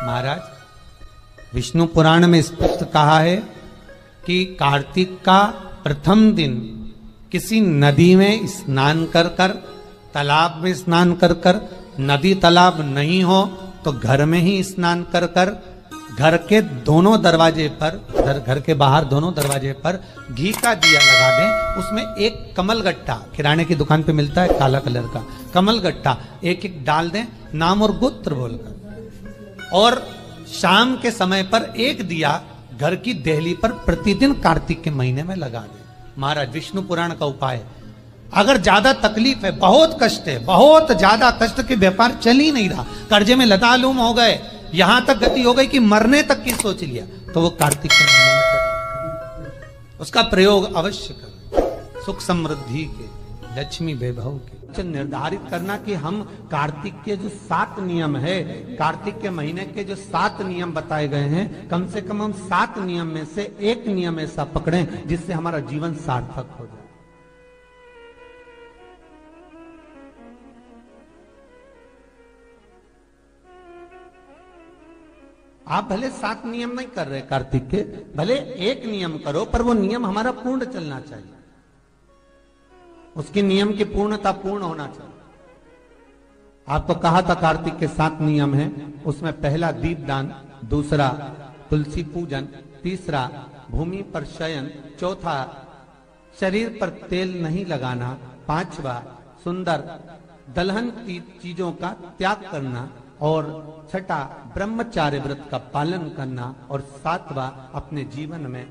महाराज, विष्णु पुराण में स्पष्ट कहा है कि कार्तिक का प्रथम दिन किसी नदी में स्नान कर कर, तालाब में स्नान कर कर, नदी तालाब नहीं हो तो घर में ही स्नान कर कर, घर के दोनों दरवाजे पर, घर के बाहर दोनों दरवाजे पर घी का दिया लगा दें। उसमें एक कमल गट्टा, किराने की दुकान पे मिलता है काला कलर का कमल गट्टा, एक एक डाल दें नाम और गोत्र बोलकर, और शाम के समय पर एक दिया घर की देहली पर प्रतिदिन कार्तिक के महीने में लगा दे। महाराज, विष्णु पुराण का उपाय है। अगर ज्यादा तकलीफ है, बहुत कष्ट है, बहुत ज्यादा कष्ट के व्यापार चल ही नहीं रहा, कर्जे में लतालूम हो गए, यहां तक गति हो गई कि मरने तक की सोच लिया, तो वो कार्तिक के महीने में कर, उसका प्रयोग अवश्य कर, सुख समृद्धि के, लक्ष्मी वैभव के। निर्धारित करना कि हम कार्तिक के जो 7 नियम है, कार्तिक के महीने के जो 7 नियम बताए गए हैं, कम से कम हम 7 नियम में से एक नियम ऐसा पकड़ें जिससे हमारा जीवन सार्थक हो जाए। आप भले 7 नियम नहीं कर रहे कार्तिक के, भले एक नियम करो, पर वो नियम हमारा पूर्ण चलना चाहिए, उसकी नियम की पूर्णता पूर्ण होना चाहिए। आपको कहा था कार्तिक के 7 नियम हैं, उसमें पहला दीपदान, दूसरा तुलसी पूजन, तीसरा भूमि पर शयन, चौथा शरीर पर तेल नहीं लगाना, पांचवा सुंदर दलहन की चीजों का त्याग करना, और छठा ब्रह्मचार्य व्रत का पालन करना, और सातवां अपने जीवन में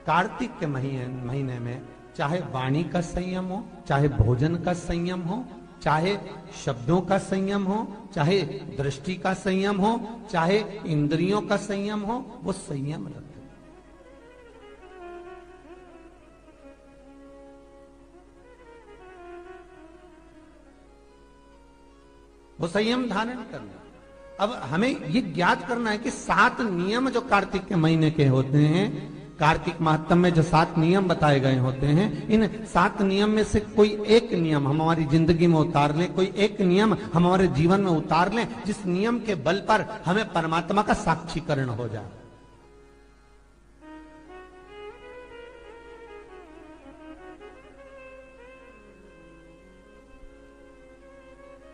कार्तिक के महीने में चाहे वाणी का संयम हो, चाहे भोजन का संयम हो, चाहे शब्दों का संयम हो, चाहे दृष्टि का संयम हो, चाहे इंद्रियों का संयम हो, वो संयम रखें। वो संयम धारण करना। अब हमें ये ज्ञात करना है कि 7 नियम जो कार्तिक के महीने के होते हैं, कार्तिक माहात्म्य में जो 7 नियम बताए गए होते हैं, इन 7 नियम में से कोई एक नियम हम हमारी जिंदगी में उतार लें, कोई एक नियम हम हमारे जीवन में उतार लें, जिस नियम के बल पर हमें परमात्मा का साक्षीकरण हो जाए।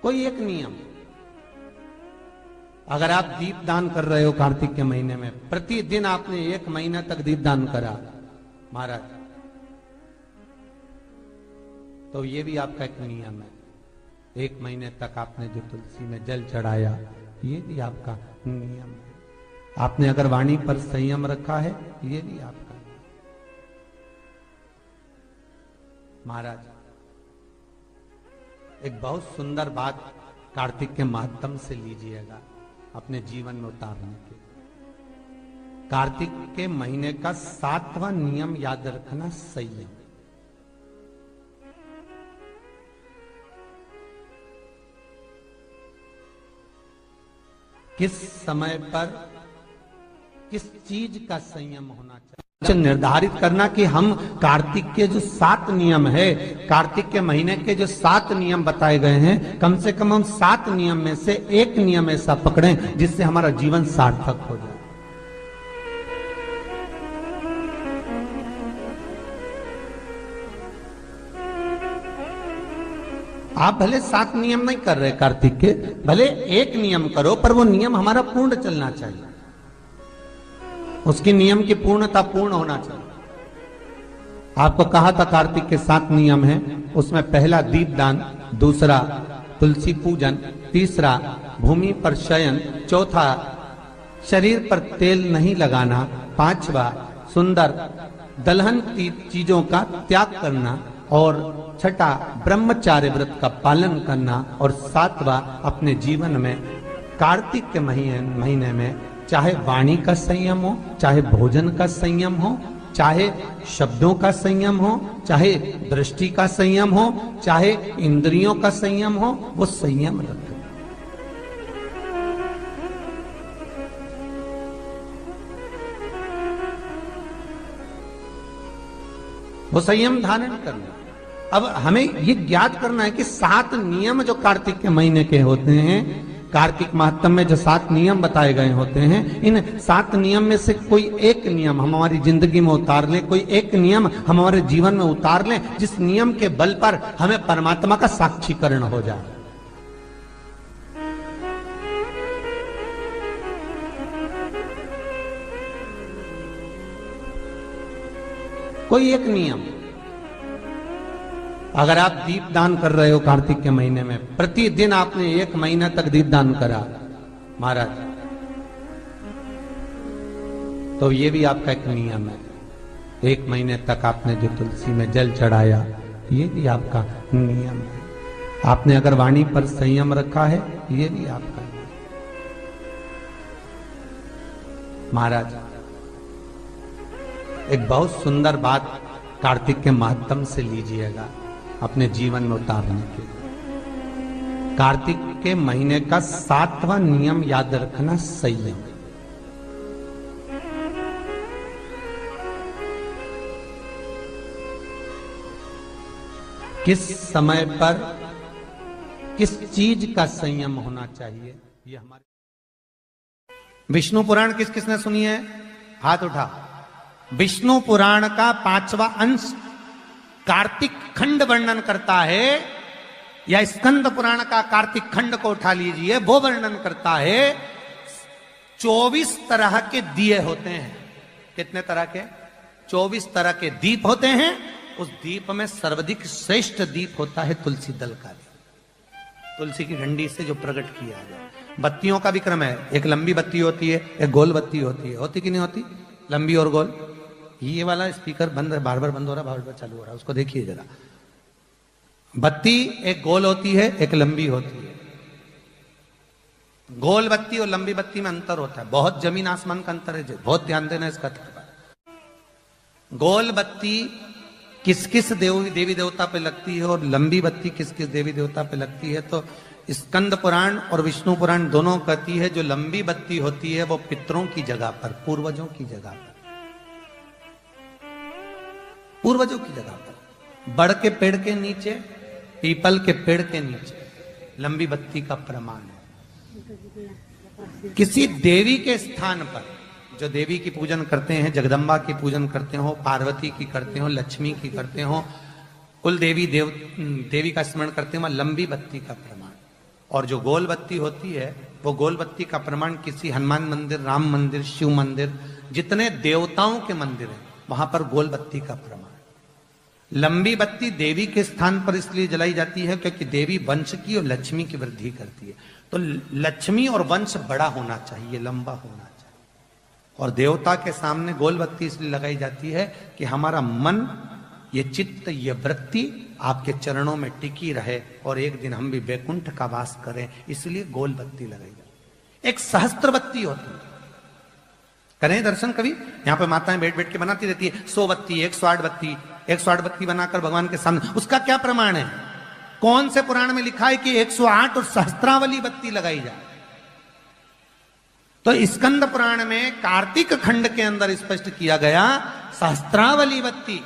कोई एक नियम, अगर आप दीप दान कर रहे हो कार्तिक के महीने में, प्रतिदिन आपने 1 महीना तक दीप दान करा महाराज, तो ये भी आपका एक नियम है। 1 महीने तक आपने जो तुलसी में जल चढ़ाया, ये भी आपका नियम है। आपने अगर वाणी पर संयम रखा है, ये भी आपका महाराज। एक बहुत सुंदर बात कार्तिक के माध्यम से लीजिएगा अपने जीवन में उतारने के। कार्तिक के महीने का 7वां नियम याद रखना, संयम। किस समय पर किस चीज का संयम होना चाहिए, निर्धारित करना कि हम कार्तिक के जो 7 नियम है, कार्तिक के महीने के जो 7 नियम बताए गए हैं, कम से कम हम 7 नियम में से एक नियम ऐसा पकड़ें जिससे हमारा जीवन सार्थक हो जाए। आप भले 7 नियम नहीं कर रहे कार्तिक के, भले एक नियम करो, पर वो नियम हमारा पूर्ण चलना चाहिए, उसकी नियम की पूर्णता पूर्ण होना चाहिए। आपको कहा था कार्तिक के 7 नियम हैं, उसमें पहला दीपदान, दूसरा तुलसी पूजन, तीसरा भूमि पर शयन, चौथा शरीर पर तेल नहीं लगाना, पांचवा सुंदर दलहन की चीजों का त्याग करना, और छठा ब्रह्मचार्य व्रत का पालन करना, और सातवां अपने जीवन में कार्तिक के महीने में चाहे वाणी का संयम हो, चाहे भोजन का संयम हो, चाहे शब्दों का संयम हो, चाहे दृष्टि का संयम हो, चाहे इंद्रियों का संयम हो, वो संयम रखें। वो संयम धारण करना। अब हमें ये ज्ञात करना है कि 7 नियम जो कार्तिक के महीने के होते हैं, कार्तिक महात्म में जो 7 नियम बताए गए होते हैं, इन 7 नियम में से कोई एक नियम हम हमारी जिंदगी में उतार लें, कोई एक नियम हम हमारे जीवन में उतार लें, जिस नियम के बल पर हमें परमात्मा का साक्षीकरण हो जाए। कोई एक नियम, अगर आप दीप दान कर रहे हो कार्तिक के महीने में, प्रतिदिन आपने 1 महीना तक दीप दान करा महाराज, तो ये भी आपका एक नियम है। 1 महीने तक आपने जो तुलसी में जल चढ़ाया, ये भी आपका नियम है। आपने अगर वाणी पर संयम रखा है, ये भी आपका नियम। महाराज एक बहुत सुंदर बात कार्तिक के माध्यम से लीजिएगा अपने जीवन में उतारने के लिए। कार्तिक के महीने का 7वां नियम याद रखना, संयम। किस समय पर किस चीज का संयम होना चाहिए, ये हमारे विष्णु पुराण किस किसने सुनी है? हाथ उठा। विष्णु पुराण का 5वां अंश कार्तिक खंड वर्णन करता है, या स्कंद पुराण का कार्तिक खंड को उठा लीजिए, वो वर्णन करता है 24 तरह के दिए होते हैं। कितने तरह के? 24 तरह के दीप होते हैं। उस दीप में सर्वाधिक श्रेष्ठ दीप होता है तुलसी दल का दीप, तुलसी की डंडी से जो प्रकट किया है। बत्तियों का भी क्रम है, एक लंबी बत्ती होती है, एक गोल बत्ती होती है। होती कि नहीं होती? लंबी और गोल। ये वाला स्पीकर बंद है, बार बार बंद हो रहा है, बार बार चालू हो रहा है, उसको देखिए जरा। बत्ती एक गोल होती है, एक लंबी होती है। गोल बत्ती और लंबी बत्ती में अंतर होता है, बहुत जमीन आसमान का अंतर है, बहुत ध्यान देना इसका। गोल बत्ती किस किस देवी देवता पे लगती है और लंबी बत्ती किस किस देवी देवता पे लगती है, तो स्कंद पुराण और विष्णु पुराण दोनों कहती है जो लंबी बत्ती होती है वो पितरों की जगह पर, पूर्वजों की जगह पर, पूर्वजों की जगह पर, बड़ के पेड़ के नीचे, पीपल के पेड़ के नीचे लंबी बत्ती का प्रमाण है। किसी देवी के स्थान पर, जो देवी की पूजन करते हैं, जगदम्बा की पूजन करते हो, पार्वती की करते हो, लक्ष्मी की करते हो, कुल देवी का स्मरण करते हो, लंबी बत्ती का प्रमाण। और जो गोल बत्ती होती है, वो गोल बत्ती का प्रमाण किसी हनुमान मंदिर, राम मंदिर, शिव मंदिर, जितने देवताओं के मंदिर हैं वहां पर गोल बत्ती का प्रमाण। लंबी बत्ती देवी के स्थान पर इसलिए जलाई जाती है क्योंकि देवी वंश की और लक्ष्मी की वृद्धि करती है। तो लक्ष्मी और वंश बड़ा होना चाहिए, लंबा होना चाहिए। और देवता के सामने गोल बत्ती इसलिए लगाई जाती है कि हमारा मन, ये चित्त, ये वृत्ति आपके चरणों में टिकी रहे और एक दिन हम भी वैकुंठ का वास करें, इसलिए गोल बत्ती लगाई जाती है। एक सहस्त्र बत्ती होती है, करें दर्शन कभी? यहाँ पे माताएं बैठ बैठ के बनाती रहती है 100 बत्ती, 108 बत्ती, 108 बत्ती बनाकर भगवान के सामने। उसका क्या प्रमाण है? कौन से पुराण में लिखा है कि 108 और सहस्त्रावली बत्ती लगाई जाए? तो स्कंद पुराण में कार्तिक खंड के अंदर स्पष्ट किया गया, सहस्त्रावली बत्ती,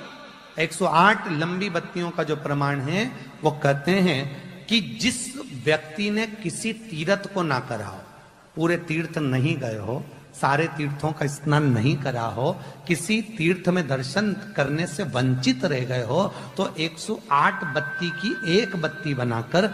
108 लंबी बत्तियों का जो प्रमाण है, वो कहते हैं कि जिस व्यक्ति ने किसी तीर्थ को ना करा हो, पूरे तीर्थ नहीं गए हो, सारे तीर्थों का स्नान नहीं करा हो, किसी तीर्थ में दर्शन करने से वंचित रह गए हो, तो 108 बत्ती की एक बत्ती बनाकर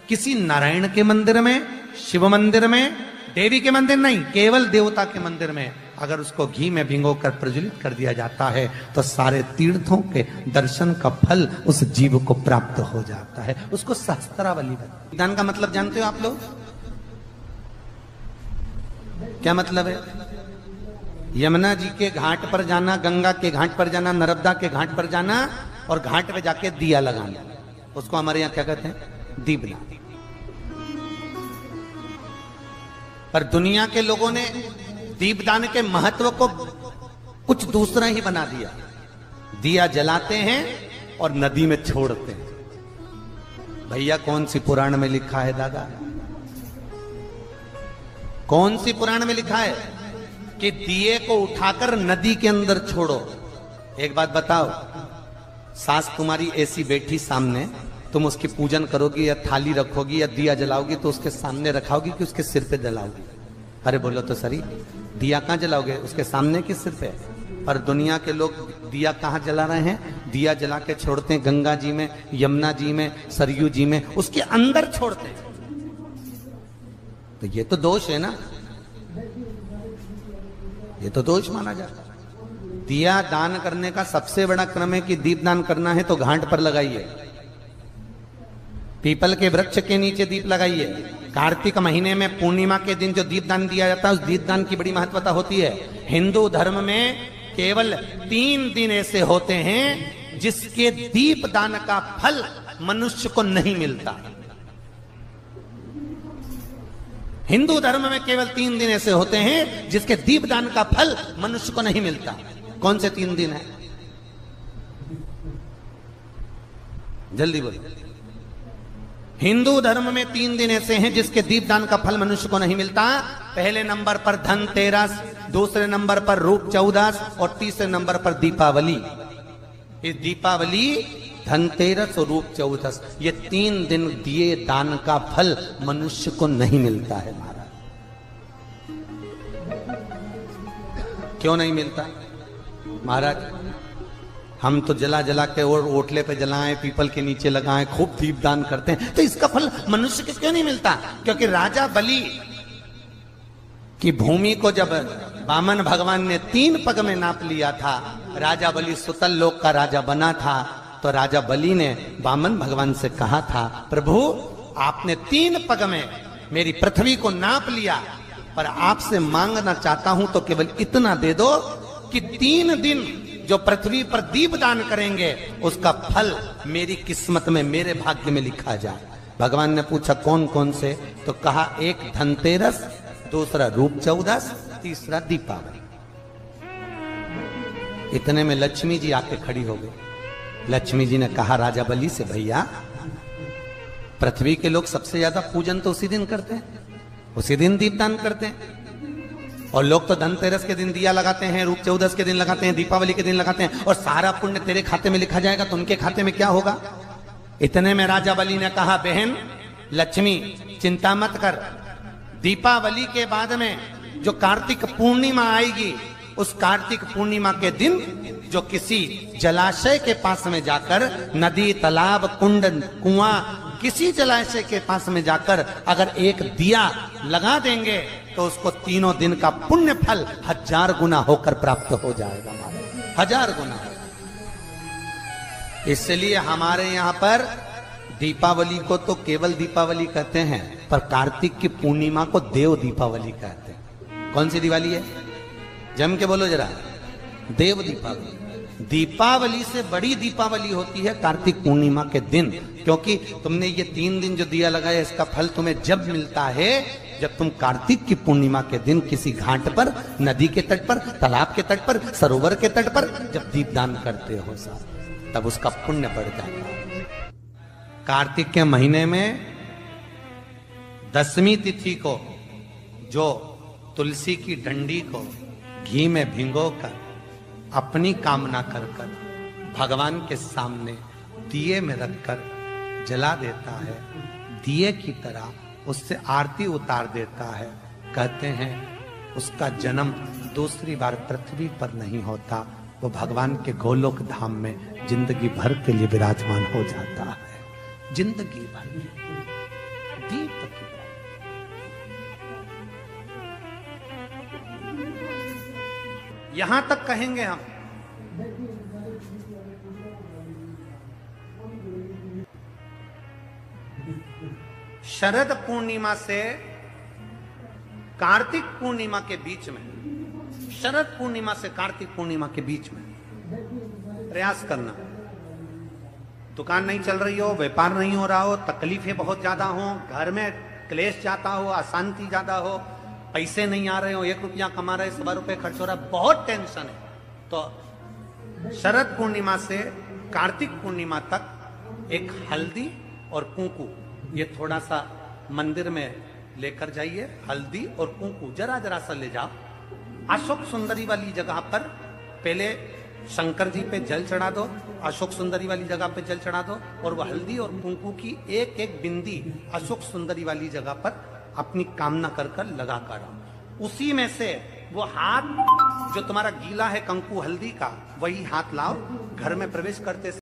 किसी नारायण के मंदिर में, शिव मंदिर में, देवी के मंदिर नहीं, केवल देवता के मंदिर में अगर उसको घी में भिगोकर प्रज्वलित कर दिया जाता है तो सारे तीर्थों के दर्शन का फल उस जीव को प्राप्त हो जाता है। उसको सहस्त्रावली बत्ती। दान का मतलब जानते हो आप लोग? क्या मतलब है? यमुना जी के घाट पर जाना, गंगा के घाट पर जाना, नर्मदा के घाट पर जाना और घाट पे जाके दिया लगाना, उसको हमारे यहाँ क्या कहते हैं? दीपदान। पर दुनिया के लोगों ने दीपदान के महत्व को कुछ दूसरा ही बना दिया। दिया जलाते हैं और नदी में छोड़ते हैं। भैया कौन सी पुराण में लिखा है दादा? कौन सी पुराण में लिखा है कि दिए को उठाकर नदी के अंदर छोड़ो? एक बात बताओ, सास तुम्हारी ऐसी बैठी सामने तुम उसकी पूजन करोगी या थाली रखोगी या दिया जलाओगी तो उसके सामने रखाओगी कि उसके सिर पे जलाओगी? अरे बोलो तो सही, दिया कहाँ जलाओगे? उसके सामने कि सिर पे? पर दुनिया के लोग दिया कहाँ जला रहे हैं? दिया जला के छोड़ते हैं गंगा जी में, यमुना जी में, सरयू जी में, उसके अंदर छोड़ते हैं। तो ये तो दोष है ना, ये तो दोष माना जाता है। दिया दान करने का सबसे बड़ा क्रम है कि दीप दान करना है तो घाट पर लगाइए, पीपल के वृक्ष के नीचे दीप लगाइए। कार्तिक महीने में पूर्णिमा के दिन जो दीप दान दिया जाता है उस दीप दान की बड़ी महत्वता होती है। हिंदू धर्म में केवल 3 दिन ऐसे होते हैं जिसके दीप दान का फल मनुष्य को नहीं मिलता। हिंदू धर्म में केवल 3 दिन ऐसे होते हैं जिसके दीप दान का फल मनुष्य को नहीं मिलता। कौन से 3 दिन है? जल्दी बोलो। हिंदू धर्म में 3 दिन ऐसे हैं जिसके दीपदान का फल मनुष्य को नहीं मिलता। पहले नंबर पर धनतेरस, दूसरे नंबर पर रूप चौदस और तीसरे नंबर पर दीपावली। इस दीपावली, धनतेरस और रूप चौदस, ये 3 दिन दिए दान का फल मनुष्य को नहीं मिलता है महाराज। क्यों नहीं मिलता महाराज? हम तो जला जला के और ओटले पे जलाएं, पीपल के नीचे लगाएं, खूब दीप दान करते हैं, तो इसका फल मनुष्य को क्यों नहीं मिलता? क्योंकि राजा बलि की भूमि को जब वामन भगवान ने 3 पग में नाप लिया था, राजा बलि सुतल लोक का राजा बना था, तो राजा बलि ने वामन भगवान से कहा था, प्रभु आपने 3 पग में मेरी पृथ्वी को नाप लिया, पर आपसे मांगना चाहता हूं तो केवल इतना दे दो कि 3 दिन जो पृथ्वी पर दीप दान करेंगे उसका फल मेरी किस्मत में, मेरे भाग्य में लिखा जाए। भगवान ने पूछा कौन कौन से? तो कहा एक धनतेरस, दूसरा रूप चौदस, तीसरा दीपावली। इतने में लक्ष्मी जी आके खड़ी हो गई। लक्ष्मी जी ने कहा राजा बलि से, भैया पृथ्वी के लोग सबसे ज्यादा पूजन तो उसी दिन करते हैं, उसी दिन दीपदान करते हैं, और लोग तो धनतेरस के दिन दिया लगाते हैं, रूप चौदस के दिन लगाते हैं, दीपावली के दिन लगाते हैं, और सारा पुण्य तेरे खाते में लिखा जाएगा, तो उनके खाते में क्या होगा? इतने में राजा बलि ने कहा, बहन लक्ष्मी चिंता मत कर, दीपावली के बाद में जो कार्तिक पूर्णिमा आएगी, उस कार्तिक पूर्णिमा के दिन जो किसी जलाशय के पास में जाकर, नदी, तालाब, कुंड, कुआं, किसी जलाशय के पास में जाकर अगर एक दिया लगा देंगे तो उसको 3 दिन का पुण्य फल 1000 गुना होकर प्राप्त हो जाएगा, 1000 गुना। इसलिए हमारे यहाँ पर दीपावली को तो केवल दीपावली कहते हैं, पर कार्तिक की पूर्णिमा को देव दीपावली कहते हैं। कौन सी दिवाली है? जम के बोलो जरा। देव दीपावली। दीपावली से बड़ी दीपावली होती है कार्तिक पूर्णिमा के दिन, क्योंकि तुमने ये 3 दिन जो दिया लगाया, इसका फल तुम्हें जब मिलता है जब तुम कार्तिक की पूर्णिमा के दिन किसी घाट पर, नदी के तट पर, तालाब के तट पर, सरोवर के तट पर जब दीपदान करते हो साहब, तब उसका पुण्य बढ़ जाता है। कार्तिक के महीने में 10वीं तिथि को जो तुलसी की डंडी को घी में भिगोकर अपनी कामना कर कर भगवान के सामने दिए में रखकर जला देता है, दिए की तरह उससे आरती उतार देता है, कहते हैं उसका जन्म दूसरी बार पृथ्वी पर नहीं होता, वो भगवान के गोलोक धाम में जिंदगी भर के लिए विराजमान हो जाता है। जिंदगी भर दीप की यहां तक कहेंगे हम, शरद पूर्णिमा से कार्तिक पूर्णिमा के बीच में, शरद पूर्णिमा से कार्तिक पूर्णिमा के बीच में प्रयास करना। दुकान नहीं चल रही हो, व्यापार नहीं हो रहा हो, तकलीफें बहुत ज्यादा हो, घर में क्लेश जाता हो, अशांति ज्यादा हो, पैसे नहीं आ रहे हो, 1 रुपया कमा रहे, 100 रुपये खर्च हो रहा है, बहुत टेंशन है, तो शरद पूर्णिमा से कार्तिक पूर्णिमा तक एक हल्दी और कुंकू, ये थोड़ा सा मंदिर में लेकर जाइए, हल्दी और कुंकू जरा जरा सा ले जाओ, अशोक सुंदरी वाली जगह पर पहले शंकर जी पे जल चढ़ा दो, अशोक सुंदरी वाली जगह पे जल चढ़ा दो, और वह हल्दी और कुंकू की एक एक बिंदी अशोक सुंदरी वाली जगह पर अपनी कामना कर कर लगा कर आओ। उसी में से वो हाथ जो तुम्हारा गीला है कंकु हल्दी का, वही हाथ लाओ, घर में प्रवेश करते